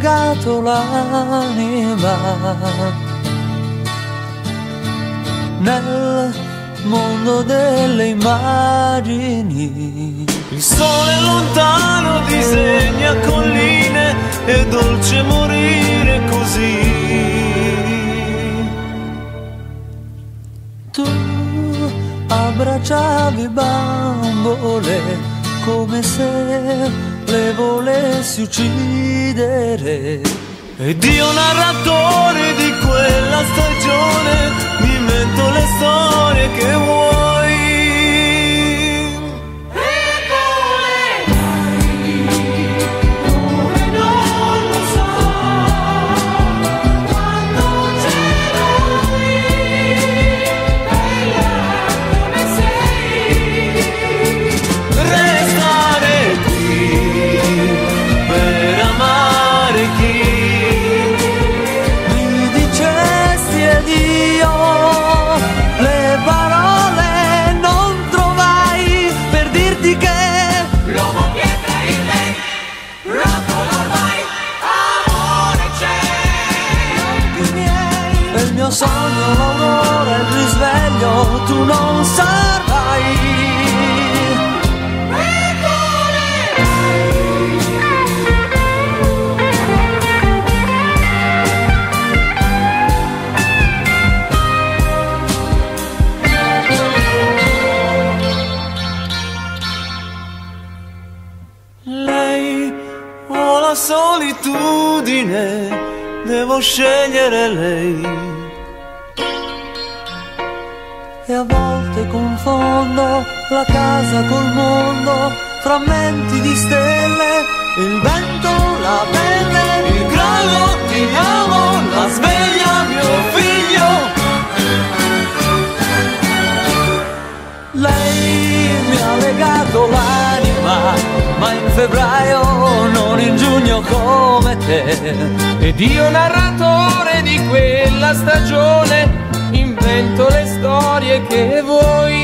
legato l'anima nel mondo delle immagini. Il sole lontano disegna colline, è dolce morire così. Tu abbracciavi bambole come se le volessi uccidere. Ed io narratore di quella stagione mi invento le storie che vuoi. Sogno l'aurora, il risveglio, tu non sarai. Lei o la solitudine, devo scegliere lei. E a volte confondo la casa col mondo, frammenti di stelle, il vento, la pelle, il grano, ti amo, la sveglia, mio figlio. Lei mi ha legato l'anima, ma in febbraio, non in giugno come te. Ed io narratore di quella stagione invento le storie che vuoi.